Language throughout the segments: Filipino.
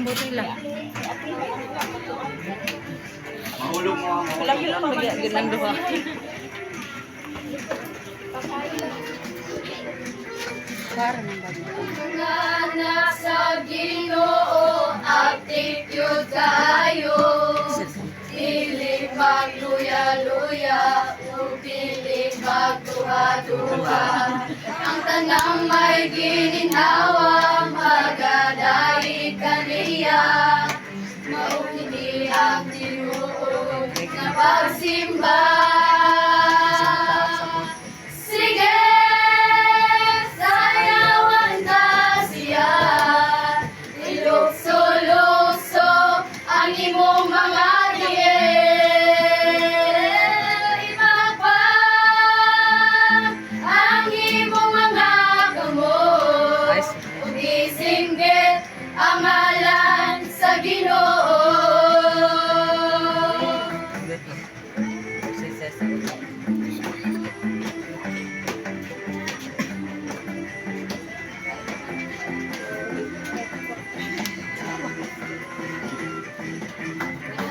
Buti lang. Mahulog mo ang Wala lang ganang duha. Para nang bago. Anak sa Ginoo, attitude tayo. Dili magluya-luya, dili magduha-duha. Ang tanang may gininawa, magadahi kaniya. Mauni ang tinuod na pagsimba. Sige, sayawan ta siya. Ilukso-lukso ang imong mga diel. Ipagpag ang imong mga kamot. Ug isinggit ang ngalan sa Ginoo.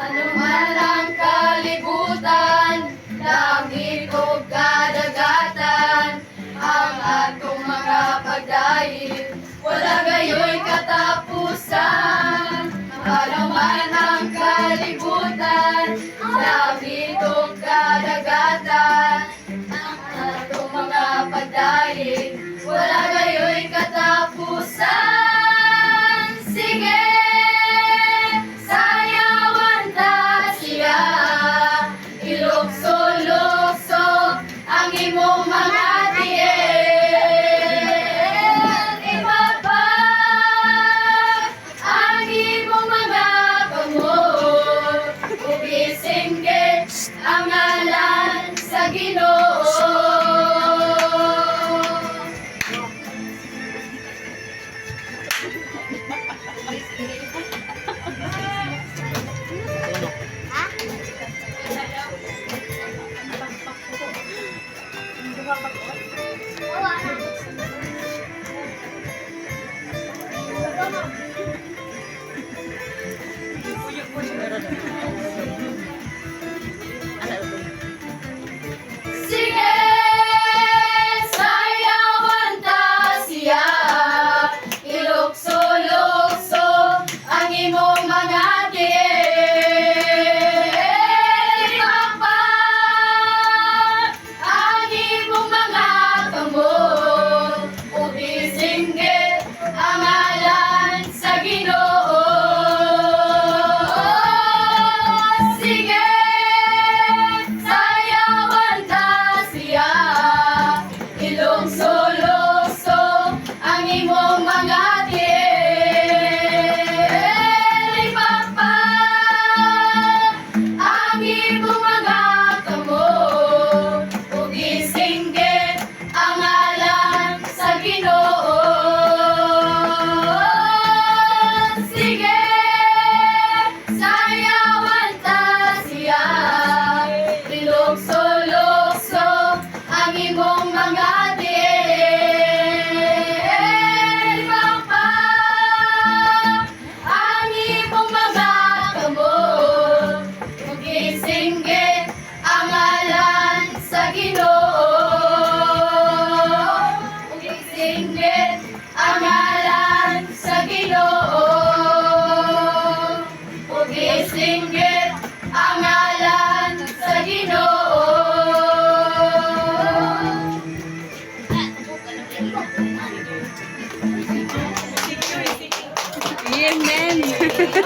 Anuman ang kalibutan, langit o kadagatan, ang atong mga pagdahil, wala gayo'y katapusan. Anuman ang kalibutan, langit o kadagatan, ang atong mga pagdahil, wala gayo'y katapusan. Sige, sayawan ta siya. Ilukso-lukso ang imong mga diel. Ipagpag ang imong mga kamot. Ug isinggit ang ngalan sa Ginoo. Sige, sayawan ta siya. Ilukso-lukso ang imong mga diel. Ipagpag ang imong mga kamot. Ug isinggit ang ngalan sa Ginoo. Sige, sayawan ta siya. Ilukso-lukso ang imong mga diel. Ipagpag ang imong mga kamot. Ug isinggit ang ngalan sa Ginoo. Sige, sayawan ta siya. Ilukso-lukso ang imong mga diel. Ipagpag ang imong mga kamot. Ug isinggit ang ngalan sa Ginoo. Ug isinggit ang ngalan sa Ginoo. Ug isinggit ang ngalan sa Ginoo. Amen.